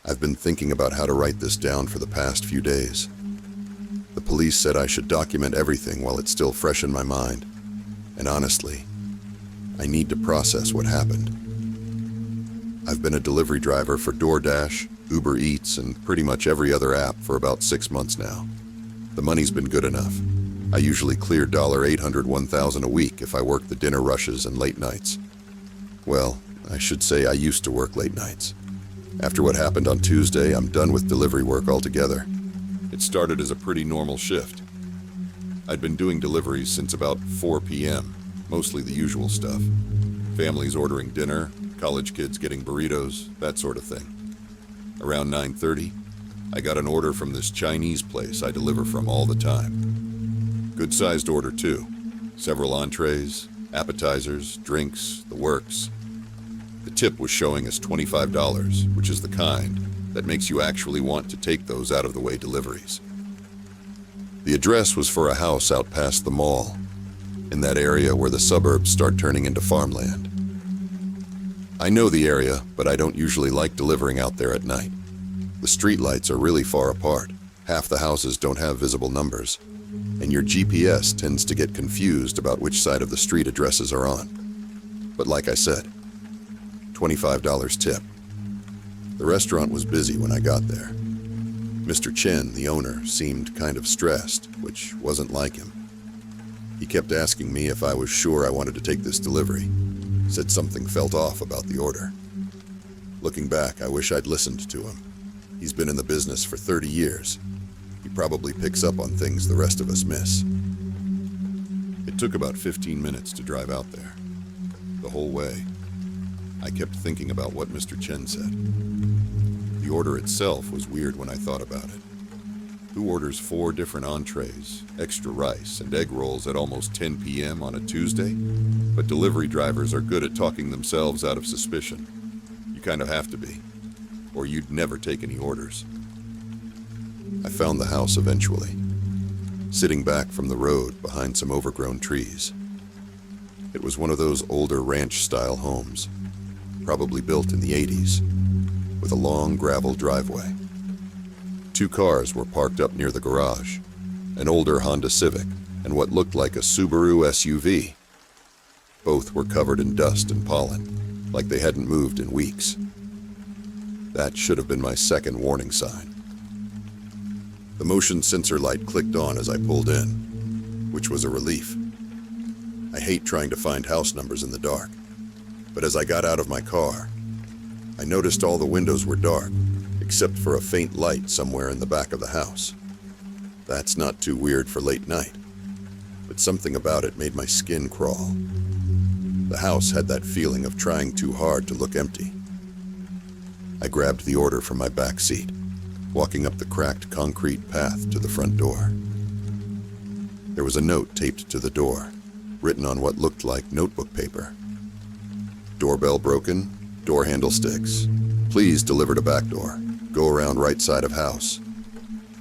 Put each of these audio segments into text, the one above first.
I've been thinking about how to write this down for the past few days. The police said I should document everything while it's still fresh in my mind. And honestly, I need to process what happened. I've been a delivery driver for DoorDash, Uber Eats, and pretty much every other app for about 6 months now. The money's been good enough. I usually clear $800, $1,000 a week if I work the dinner rushes and late nights. Well, I should say I used to work late nights. After what happened on Tuesday, I'm done with delivery work altogether. It started as a pretty normal shift. I'd been doing deliveries since about 4 p.m., mostly the usual stuff. Families ordering dinner, college kids getting burritos, that sort of thing. Around 9:30, I got an order from this Chinese place I deliver from all the time. Good-sized order, too. Several entrees, appetizers, drinks, the works. The tip was showing us $25, which is the kind that makes you actually want to take those out-of-the-way deliveries. The address was for a house out past the mall, in that area where the suburbs start turning into farmland. I know the area, but I don't usually like delivering out there at night. The streetlights are really far apart. Half the houses don't have visible numbers, and your GPS tends to get confused about which side of the street addresses are on. But like I said, $25 tip. The restaurant was busy when I got there. Mr. Chen, the owner, seemed kind of stressed, which wasn't like him. He kept asking me if I was sure I wanted to take this delivery. Said something felt off about the order. Looking back, I wish I'd listened to him. He's been in the business for 30 years. He probably picks up on things the rest of us miss. It took about 15 minutes to drive out there. The whole way, I kept thinking about what Mr. Chen said. The order itself was weird when I thought about it. Who orders 4 different entrees, extra rice, and egg rolls at almost 10 p.m. on a Tuesday? But delivery drivers are good at talking themselves out of suspicion. You kind of have to be, or you'd never take any orders. I found the house eventually, sitting back from the road behind some overgrown trees. It was one of those older ranch-style homes, probably built in the 80s, with a long gravel driveway. 2 cars were parked up near the garage, an older Honda Civic and what looked like a Subaru SUV. Both were covered in dust and pollen, like they hadn't moved in weeks. That should have been my second warning sign. The motion sensor light clicked on as I pulled in, which was a relief. I hate trying to find house numbers in the dark, but as I got out of my car, I noticed all the windows were dark, except for a faint light somewhere in the back of the house. That's not too weird for late night, but something about it made my skin crawl. The house had that feeling of trying too hard to look empty. I grabbed the order from my back seat, walking up the cracked concrete path to the front door. There was a note taped to the door, written on what looked like notebook paper. Doorbell broken, door handle sticks. Please deliver to back door. Go around right side of house.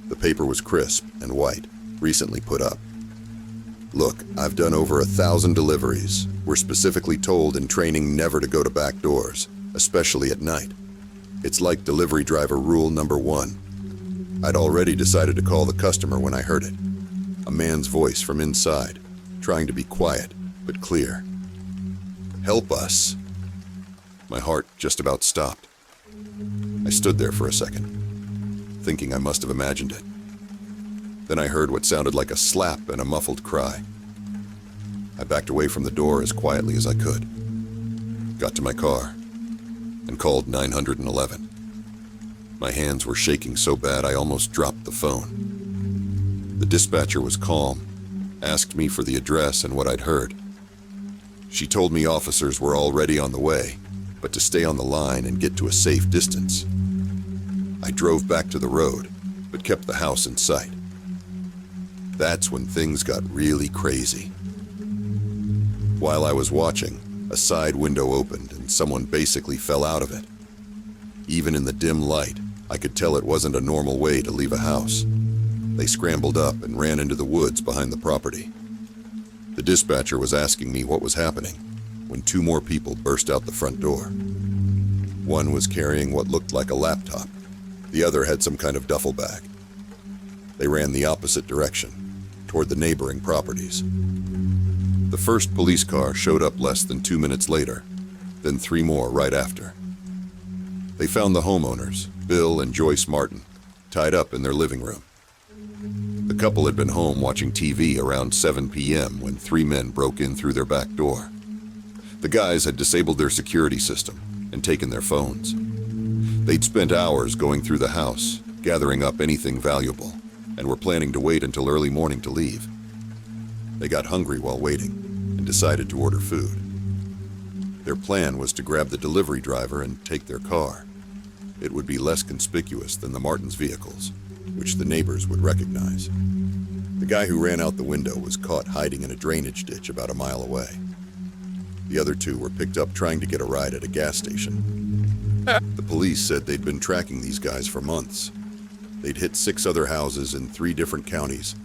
The paper was crisp and white, recently put up. Look, I've done over 1,000 deliveries. We're specifically told in training never to go to back doors, especially at night. It's like delivery driver rule number 1. I'd already decided to call the customer when I heard it. A man's voice from inside, trying to be quiet, but clear. Help us. My heart just about stopped. I stood there for a second, thinking I must have imagined it. Then I heard what sounded like a slap and a muffled cry. I backed away from the door as quietly as I could, got to my car, and called 911. My hands were shaking so bad I almost dropped the phone. The dispatcher was calm, asked me for the address and what I'd heard. She told me officers were already on the way, but to stay on the line and get to a safe distance. I drove back to the road, but kept the house in sight. That's when things got really crazy. While I was watching, a side window opened and someone basically fell out of it. Even in the dim light, I could tell it wasn't a normal way to leave a house. They scrambled up and ran into the woods behind the property. The dispatcher was asking me what was happening when 2 more people burst out the front door. One was carrying what looked like a laptop, The other had some kind of duffel bag. They ran the opposite direction, toward the neighboring properties. The first police car showed up less than 2 minutes later, then 3 more right after. They found the homeowners, Bill and Joyce Martin, tied up in their living room. The couple had been home watching TV around 7 p.m. when 3 men broke in through their back door. The guys had disabled their security system and taken their phones. They'd spent hours going through the house, gathering up anything valuable, and were planning to wait until early morning to leave. They got hungry while waiting and decided to order food. Their plan was to grab the delivery driver and take their car. It would be less conspicuous than the Martins' vehicles, which the neighbors would recognize. The guy who ran out the window was caught hiding in a drainage ditch about a mile away. The other 2 were picked up trying to get a ride at a gas station. The police said they'd been tracking these guys for months. They'd hit 6 other houses in 3 different counties.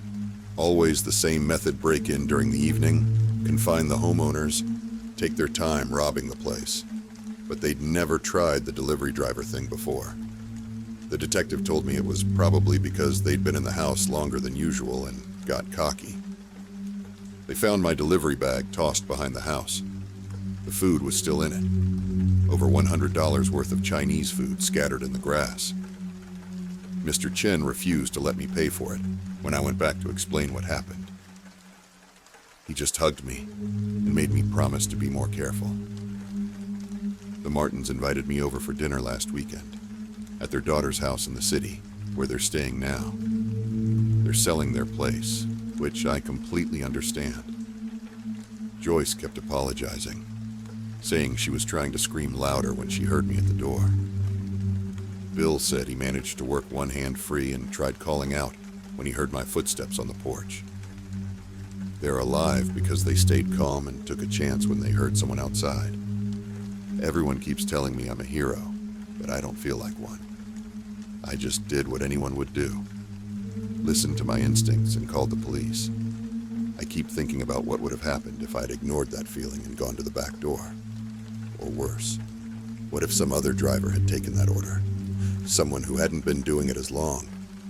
Always the same method: break-in during the evening, confine the homeowners, take their time robbing the place. But they'd never tried the delivery driver thing before. The detective told me it was probably because they'd been in the house longer than usual and got cocky. They found my delivery bag tossed behind the house. The food was still in it. Over $100 worth of Chinese food scattered in the grass. Mr. Chen refused to let me pay for it when I went back to explain what happened. He just hugged me and made me promise to be more careful. The Martins invited me over for dinner last weekend at their daughter's house in the city, where they're staying now. They're selling their place, which I completely understand. Joyce kept apologizing, saying she was trying to scream louder when she heard me at the door. Bill said he managed to work one hand free and tried calling out when he heard my footsteps on the porch. They're alive because they stayed calm and took a chance when they heard someone outside. Everyone keeps telling me I'm a hero, but I don't feel like one. I just did what anyone would do. Listened to my instincts and called the police. I keep thinking about what would have happened if I'd ignored that feeling and gone to the back door. Or worse, what if some other driver had taken that order? Someone who hadn't been doing it as long,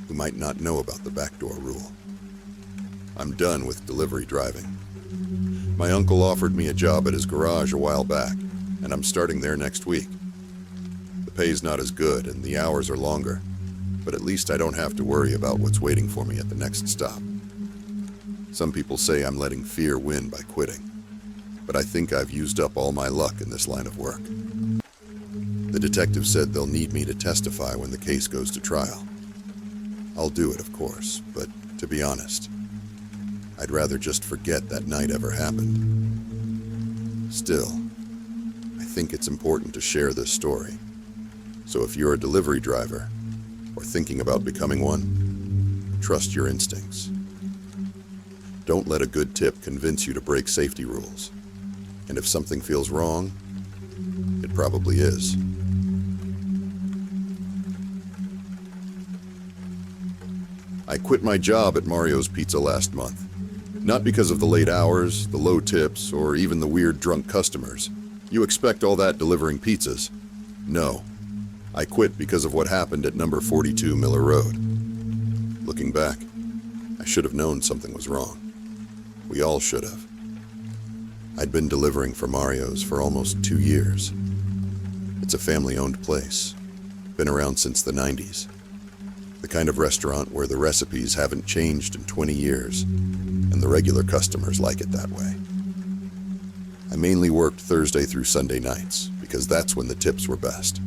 who might not know about the backdoor rule. I'm done with delivery driving. My uncle offered me a job at his garage a while back, and I'm starting there next week. The pay's not as good and the hours are longer, but at least I don't have to worry about what's waiting for me at the next stop. Some people say I'm letting fear win by quitting, but I think I've used up all my luck in this line of work. The detective said they'll need me to testify when the case goes to trial. I'll do it, of course, but to be honest, I'd rather just forget that night ever happened. Still, I think it's important to share this story. So if you're a delivery driver, or thinking about becoming one, trust your instincts. Don't let a good tip convince you to break safety rules. And if something feels wrong, it probably is. I quit my job at Mario's Pizza last month. Not because of the late hours, the low tips, or even the weird drunk customers. You expect all that delivering pizzas. No. I quit because of what happened at number 42 Miller Road. Looking back, I should have known something was wrong. We all should have. I'd been delivering for Mario's for almost 2 years. It's a family-owned place. Been around since the 90s. The kind of restaurant where the recipes haven't changed in 20 years, and the regular customers like it that way. I mainly worked Thursday through Sunday nights, because that's when the tips were best.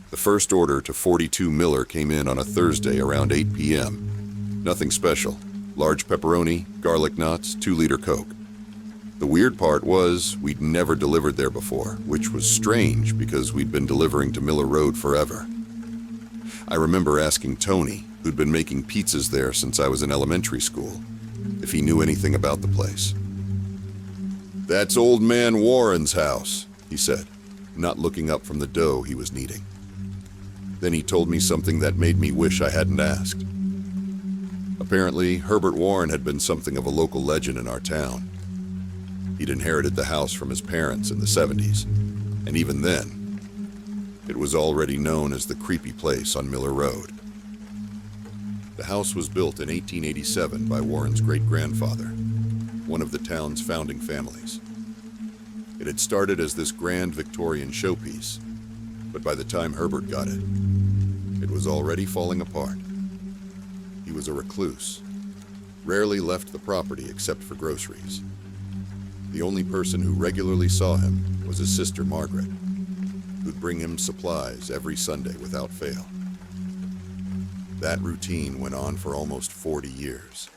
The first order to 42 Miller came in on a Thursday around 8 p.m. Nothing special. Large pepperoni, garlic knots, 2-liter Coke. The weird part was we'd never delivered there before, which was strange because we'd been delivering to Miller Road forever. I remember asking Tony, who'd been making pizzas there since I was in elementary school, if he knew anything about the place. "That's old man Warren's house," he said, not looking up from the dough he was kneading. Then he told me something that made me wish I hadn't asked. Apparently, Herbert Warren had been something of a local legend in our town. He'd inherited the house from his parents in the 70s, and even then, It was already known as the creepy place on Miller Road. The house was built in 1887 by Warren's great-grandfather, one of the town's founding families. It had started as this grand Victorian showpiece, but by the time Herbert got it, it was already falling apart. He was a recluse, rarely left the property except for groceries. The only person who regularly saw him was his sister Margaret, who'd bring him supplies every Sunday without fail. That routine went on for almost 40 years,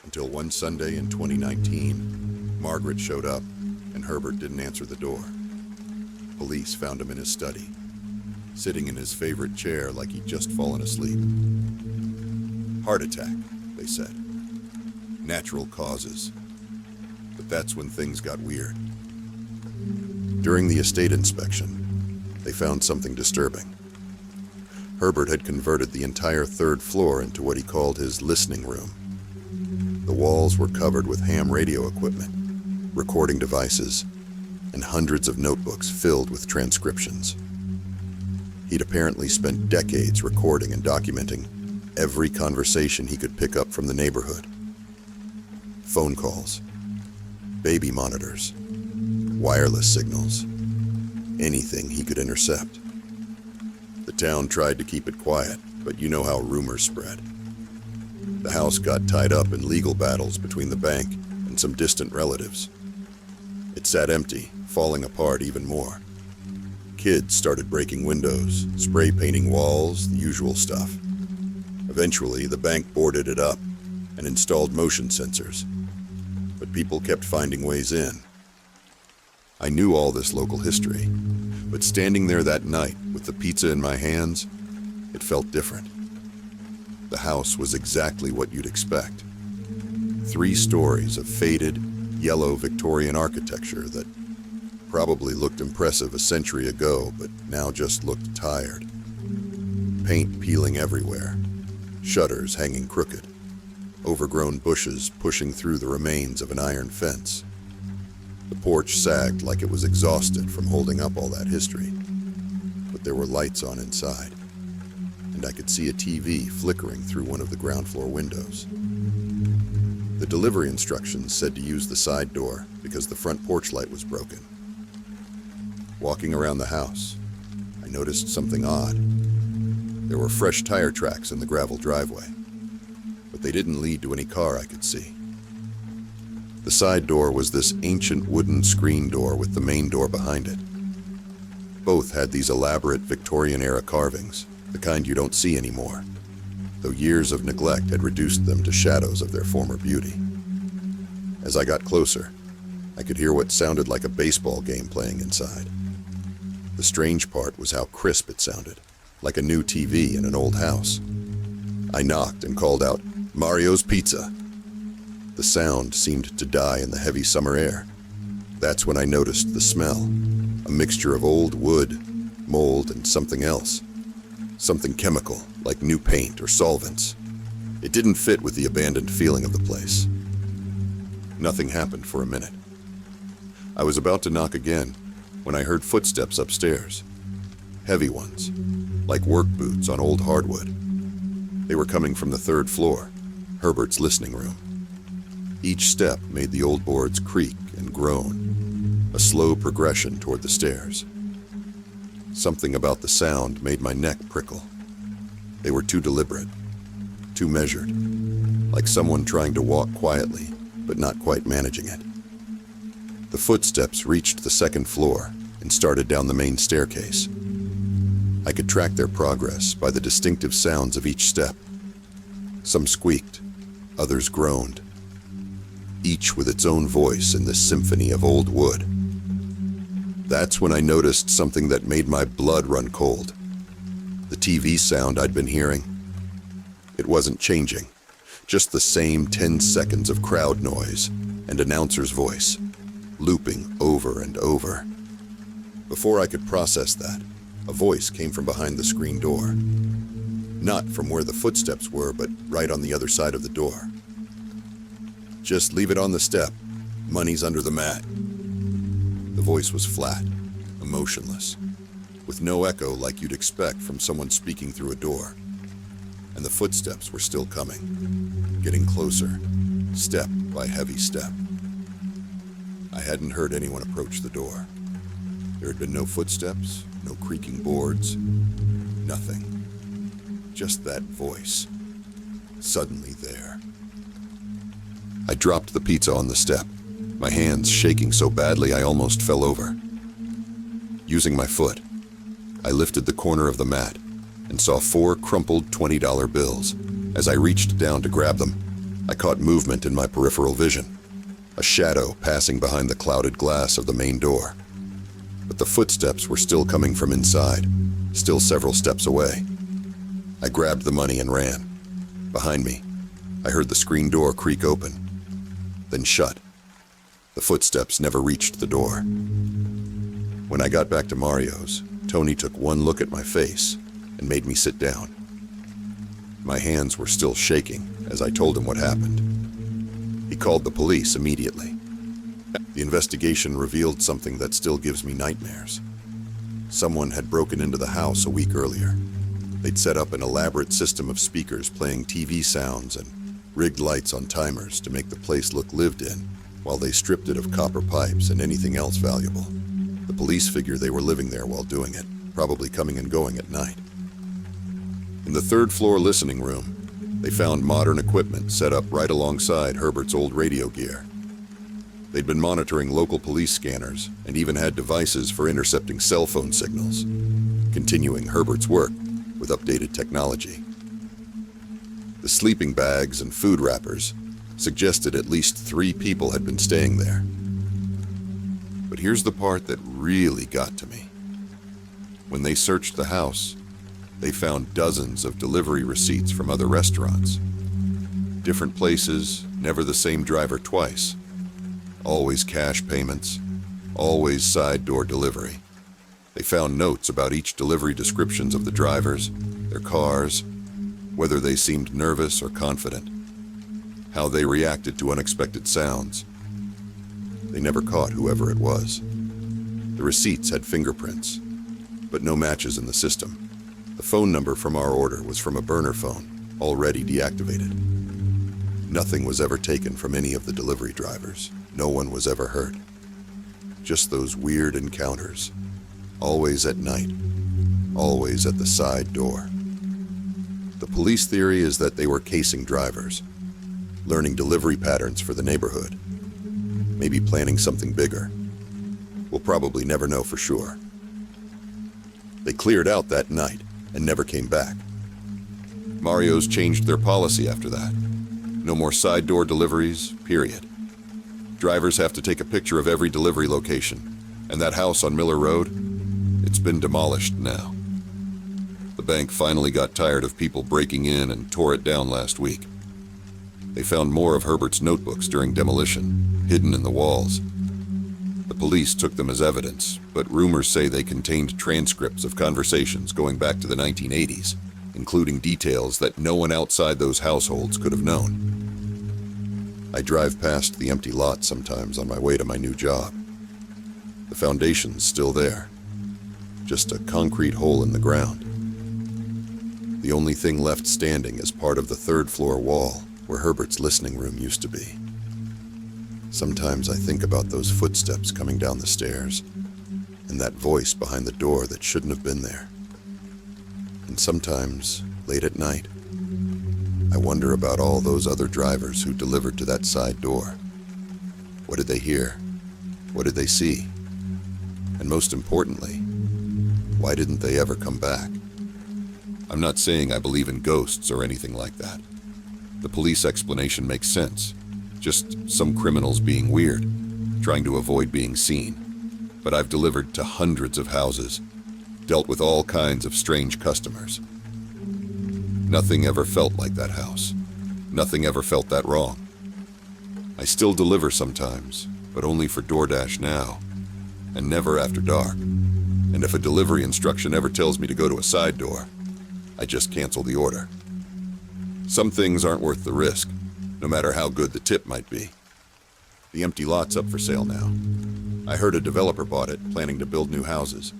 until one Sunday in 2019, Margaret showed up and Herbert didn't answer the door. Police found him in his study, sitting in his favorite chair like he'd just fallen asleep. Heart attack, they said. Natural causes. But that's when things got weird. During the estate inspection, they found something disturbing. Herbert had converted the entire third floor into what he called his listening room. The walls were covered with ham radio equipment, recording devices, and hundreds of notebooks filled with transcriptions. He'd apparently spent decades recording and documenting every conversation he could pick up from the neighborhood. Phone calls, baby monitors, wireless signals, anything he could intercept. The town tried to keep it quiet, but you know how rumors spread. The house got tied up in legal battles between the bank and some distant relatives. It sat empty, falling apart even more. Kids started breaking windows, spray painting walls, the usual stuff. Eventually, the bank boarded it up and installed motion sensors. But people kept finding ways in. I knew all this local history, but standing there that night with the pizza in my hands, it felt different. The house was exactly what you'd expect. 3 stories of faded, yellow Victorian architecture that probably looked impressive a century ago, but now just looked tired. Paint peeling everywhere, shutters hanging crooked, overgrown bushes pushing through the remains of an iron fence. The porch sagged like it was exhausted from holding up all that history, but there were lights on inside, and I could see a TV flickering through one of the ground floor windows. The delivery instructions said to use the side door because the front porch light was broken. Walking around the house, I noticed something odd. There were fresh tire tracks in the gravel driveway, but they didn't lead to any car I could see. The side door was this ancient wooden screen door with the main door behind it. Both had these elaborate Victorian-era carvings, the kind you don't see anymore, though years of neglect had reduced them to shadows of their former beauty. As I got closer, I could hear what sounded like a baseball game playing inside. The strange part was how crisp it sounded, like a new TV in an old house. I knocked and called out, "Mario's Pizza." The sound seemed to die in the heavy summer air. That's when I noticed the smell, a mixture of old wood, mold, and something else. Something chemical, like new paint or solvents. It didn't fit with the abandoned feeling of the place. Nothing happened for a minute. I was about to knock again when I heard footsteps upstairs. Heavy ones, like work boots on old hardwood. They were coming from the 3rd floor, Herbert's listening room. Each step made the old boards creak and groan, a slow progression toward the stairs. Something about the sound made my neck prickle. They were too deliberate, too measured, like someone trying to walk quietly, but not quite managing it. The footsteps reached the 2nd floor and started down the main staircase. I could track their progress by the distinctive sounds of each step. Some squeaked, others groaned, each with its own voice in this symphony of old wood. That's when I noticed something that made my blood run cold. The TV sound I'd been hearing. It wasn't changing, just the same 10 seconds of crowd noise and announcer's voice, looping over and over. Before I could process that, a voice came from behind the screen door. Not from where the footsteps were, but right on the other side of the door. "Just leave it on the step. Money's under the mat." The voice was flat, emotionless, with no echo like you'd expect from someone speaking through a door. And the footsteps were still coming, getting closer, step by heavy step. I hadn't heard anyone approach the door. There had been no footsteps, no creaking boards, nothing. Just that voice, suddenly there. I dropped the pizza on the step, my hands shaking so badly I almost fell over. Using my foot, I lifted the corner of the mat and saw 4 crumpled $20 bills. As I reached down to grab them, I caught movement in my peripheral vision, a shadow passing behind the clouded glass of the main door. But the footsteps were still coming from inside, still several steps away. I grabbed the money and ran. Behind me, I heard the screen door creak open, then shut. The footsteps never reached the door. When I got back to Mario's, Tony took one look at my face and made me sit down. My hands were still shaking as I told him what happened. He called the police immediately. The investigation revealed something that still gives me nightmares. Someone had broken into the house a week earlier. They'd set up an elaborate system of speakers playing TV sounds and rigged lights on timers to make the place look lived in, while they stripped it of copper pipes and anything else valuable. The police figure they were living there while doing it, probably coming and going at night. In the third-floor listening room, they found modern equipment set up right alongside Herbert's old radio gear. They'd been monitoring local police scanners and even had devices for intercepting cell phone signals, continuing Herbert's work with updated technology. The sleeping bags and food wrappers suggested at least 3 people had been staying there. But here's the part that really got to me. When they searched the house, they found dozens of delivery receipts from other restaurants. Different places, never the same driver twice. Always cash payments, always side door delivery. They found notes about each delivery, descriptions of the drivers, their cars, whether they seemed nervous or confident, how they reacted to unexpected sounds. They never caught whoever it was. The receipts had fingerprints, but no matches in the system. The phone number from our order was from a burner phone, already deactivated. Nothing was ever taken from any of the delivery drivers. No one was ever hurt. Just those weird encounters, always at night, always at the side door. The police theory is that they were casing drivers, learning delivery patterns for the neighborhood, maybe planning something bigger. We'll probably never know for sure. They cleared out that night and never came back. Mario's changed their policy after that. No more side door deliveries, period. Drivers have to take a picture of every delivery location, and that house on Miller Road, it's been demolished now. The bank finally got tired of people breaking in and tore it down last week. They found more of Herbert's notebooks during demolition, hidden in the walls. The police took them as evidence, but rumors say they contained transcripts of conversations going back to the 1980s, including details that no one outside those households could have known. I drive past the empty lot sometimes on my way to my new job. The foundation's still there, just a concrete hole in the ground. The only thing left standing is part of the third-floor wall where Herbert's listening room used to be. Sometimes I think about those footsteps coming down the stairs, and that voice behind the door that shouldn't have been there. And sometimes, late at night, I wonder about all those other drivers who delivered to that side door. What did they hear? What did they see? And most importantly, why didn't they ever come back? I'm not saying I believe in ghosts or anything like that. The police explanation makes sense. Just some criminals being weird, trying to avoid being seen. But I've delivered to hundreds of houses, dealt with all kinds of strange customers. Nothing ever felt like that house. Nothing ever felt that wrong. I still deliver sometimes, but only for DoorDash now, and never after dark. And if a delivery instruction ever tells me to go to a side door, I just cancel the order. Some things aren't worth the risk, no matter how good the tip might be. The empty lot's up for sale now. I heard a developer bought it, planning to build new houses.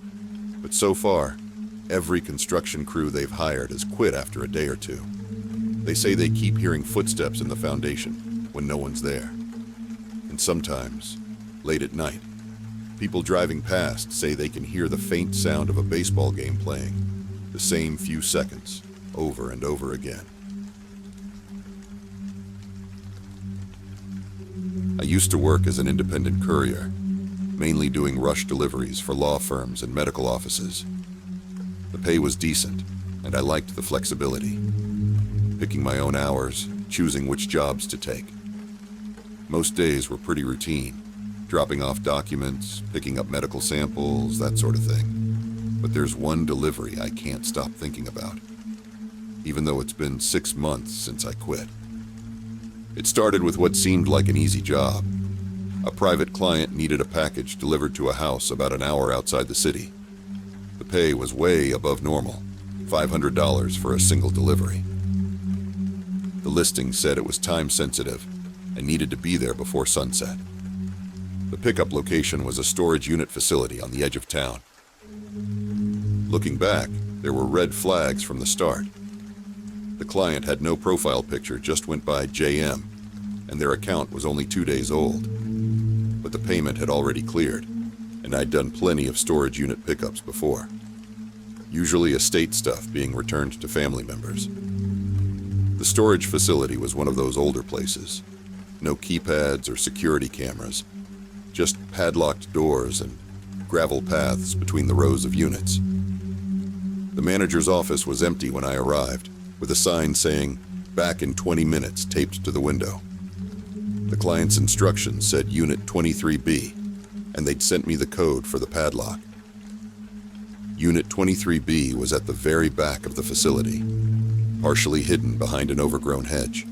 But so far, every construction crew they've hired has quit after a day or two. They say they keep hearing footsteps in the foundation when no one's there. And sometimes, late at night, people driving past say they can hear the faint sound of a baseball game playing, the same few seconds, over and over again. I used to work as an independent courier, mainly doing rush deliveries for law firms and medical offices. The pay was decent, and I liked the flexibility. Picking my own hours, choosing which jobs to take. Most days were pretty routine, dropping off documents, picking up medical samples, that sort of thing. But there's one delivery I can't stop thinking about, even though it's been 6 months since I quit. It started with what seemed like an easy job. A private client needed a package delivered to a house about an hour outside the city. The pay was way above normal, $500 for a single delivery. The listing said it was time-sensitive and needed to be there before sunset. The pickup location was a storage unit facility on the edge of town. Looking back, there were red flags from the start. The client had no profile picture, just went by JM, and their account was only 2 days old. But the payment had already cleared, and I'd done plenty of storage unit pickups before. Usually estate stuff being returned to family members. The storage facility was one of those older places. No keypads or security cameras, just padlocked doors and gravel paths between the rows of units. The manager's office was empty when I arrived, with a sign saying, "Back in 20 minutes," taped to the window. The client's instructions said Unit 23B, and they'd sent me the code for the padlock. Unit 23B was at the very back of the facility, partially hidden behind an overgrown hedge.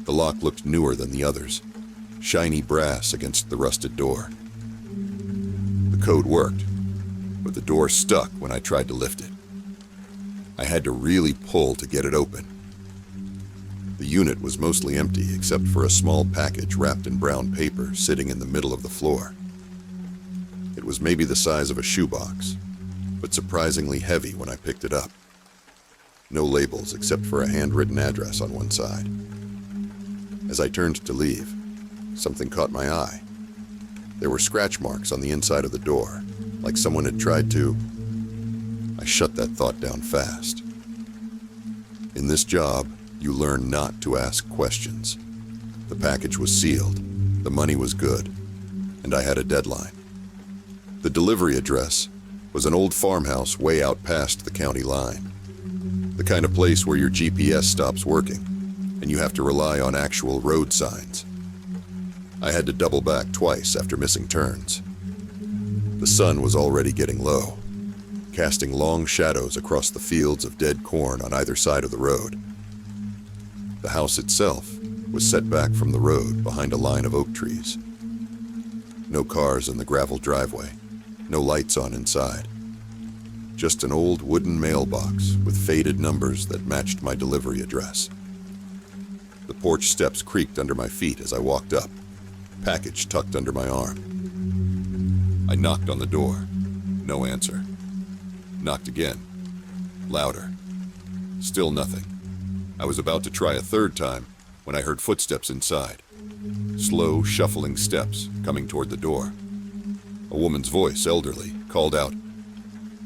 The lock looked newer than the others, shiny brass against the rusted door. The code worked, but the door stuck when I tried to lift it. I had to really pull to get it open. The unit was mostly empty except for a small package wrapped in brown paper sitting in the middle of the floor. It was maybe the size of a shoebox, but surprisingly heavy when I picked it up. No labels except for a handwritten address on one side. As I turned to leave, something caught my eye. There were scratch marks on the inside of the door, like someone had tried to... I shut that thought down fast. In this job, you learn not to ask questions. The package was sealed, the money was good, and I had a deadline. The delivery address was an old farmhouse way out past the county line. The kind of place where your GPS stops working, and you have to rely on actual road signs. I had to double back twice after missing turns. The sun was already getting low, casting long shadows across the fields of dead corn on either side of the road. The house itself was set back from the road behind a line of oak trees. No cars in the gravel driveway, no lights on inside. Just an old wooden mailbox with faded numbers that matched my delivery address. The porch steps creaked under my feet as I walked up, package tucked under my arm. I knocked on the door. No answer. Knocked again. Louder. Still nothing. I was about to try a third time when I heard footsteps inside. Slow, shuffling steps coming toward the door. A woman's voice, elderly, called out,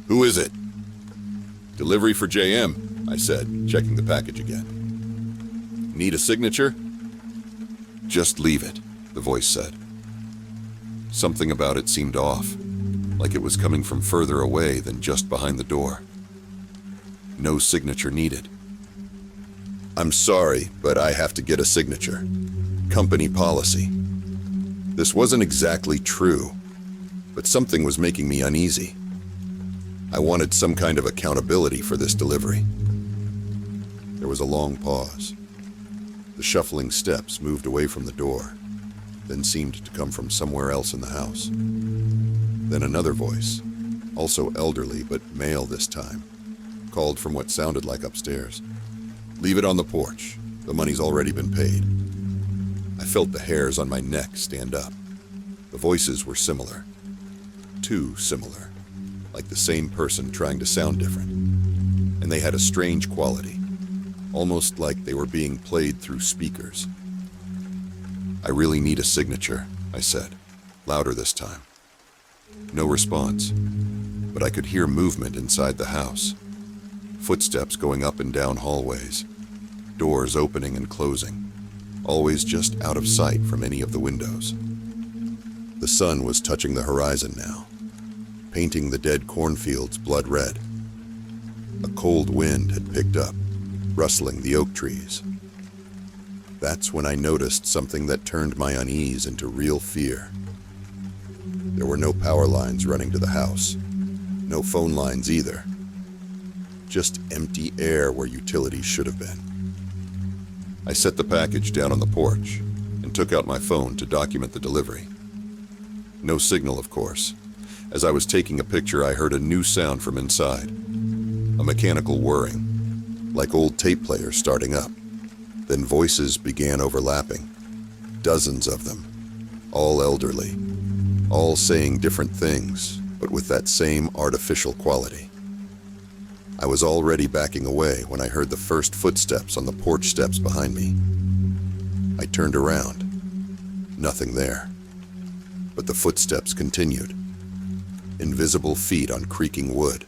"Who is it?" "Delivery for JM," I said, checking the package again. "Need a signature?" "Just leave it," the voice said. Something about it seemed off, like it was coming from further away than just behind the door. No signature needed. "I'm sorry, but I have to get a signature. Company policy." This wasn't exactly true, but something was making me uneasy. I wanted some kind of accountability for this delivery. There was a long pause. The shuffling steps moved away from the door, then seemed to come from somewhere else in the house. Then another voice, also elderly but male this time, called from what sounded like upstairs. "Leave it on the porch. The money's already been paid." I felt the hairs on my neck stand up. The voices were similar. Too similar. like the same person trying to sound different. And they had a strange quality, almost like they were being played through speakers. "I really need a signature," I said, louder this time. No response, but I could hear movement inside the house. Footsteps going up and down hallways, doors opening and closing, always just out of sight from any of the windows. The sun was touching the horizon now, painting the dead cornfields blood red. A cold wind had picked up, rustling the oak trees. That's when I noticed something that turned my unease into real fear. There were no power lines running to the house, no phone lines either. Just empty air where utilities should have been. I set the package down on the porch and took out my phone to document the delivery. No signal, of course. As I was taking a picture, I heard a new sound from inside. A mechanical whirring, like old tape players starting up. Then voices began overlapping. Dozens of them, all elderly, all saying different things, but with that same artificial quality. I was already backing away when I heard the first footsteps on the porch steps behind me. I turned around. Nothing there. But the footsteps continued. Invisible feet on creaking wood,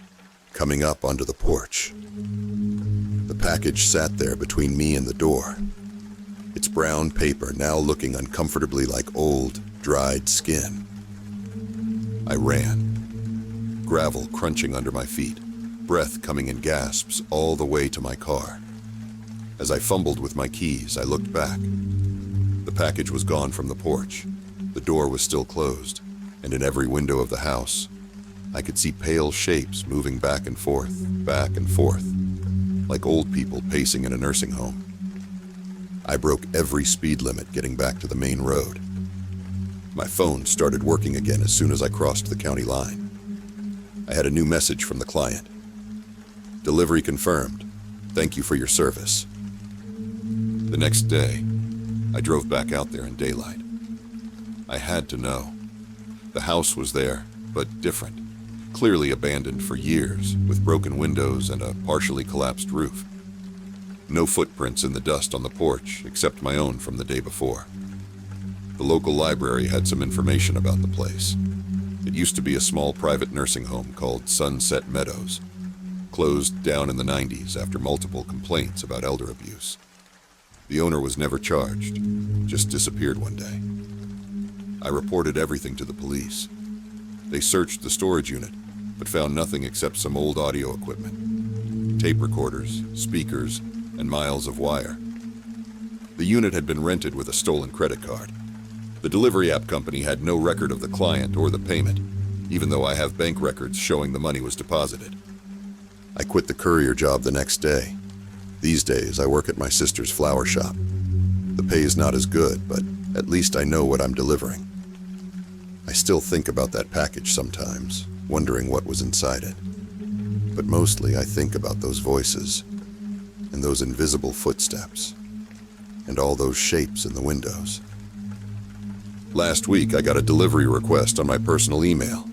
coming up onto the porch. The package sat there between me and the door, its brown paper now looking uncomfortably like old, dried skin. I ran, gravel crunching under my feet, breath coming in gasps all the way to my car. As I fumbled with my keys, I looked back. The package was gone from the porch. The door was still closed, and in every window of the house, I could see pale shapes moving back and forth, like old people pacing in a nursing home. I broke every speed limit getting back to the main road. My phone started working again as soon as I crossed the county line. I had a new message from the client. "Delivery confirmed. Thank you for your service." The next day, I drove back out there in daylight. I had to know. The house was there, but different. Clearly abandoned for years, with broken windows and a partially collapsed roof. No footprints in the dust on the porch, except my own from the day before. The local library had some information about the place. It used to be a small private nursing home called Sunset Meadows, closed down in the 90s after multiple complaints about elder abuse. The owner was never charged, just disappeared one day. I reported everything to the police. They searched the storage unit, but found nothing except some old audio equipment, tape recorders, speakers, and miles of wire. The unit had been rented with a stolen credit card. The delivery app company had no record of the client or the payment, even though I have bank records showing the money was deposited. I quit the courier job the next day. These days, I work at my sister's flower shop. The pay is not as good, but at least I know what I'm delivering. I still think about that package sometimes, wondering what was inside it. But mostly I think about those voices, and those invisible footsteps, and all those shapes in the windows. Last week I got a delivery request on my personal email.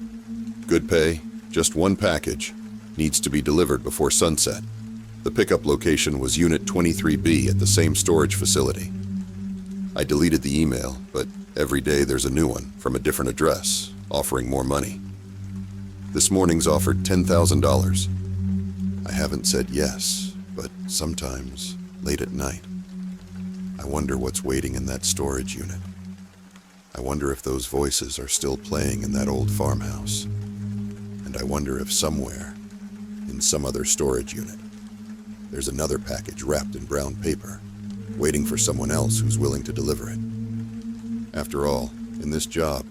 Good pay, just one package, needs to be delivered before sunset. The pickup location was Unit 23B at the same storage facility. I deleted the email, but every day there's a new one from a different address, offering more money. This morning's offered $10,000. I haven't said yes, but sometimes, late at night, I wonder what's waiting in that storage unit. I wonder if those voices are still playing in that old farmhouse. And I wonder if somewhere, in some other storage unit, there's another package wrapped in brown paper, waiting for someone else who's willing to deliver it. After all, in this job,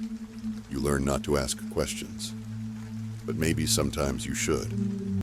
you learn not to ask questions. But maybe sometimes you should.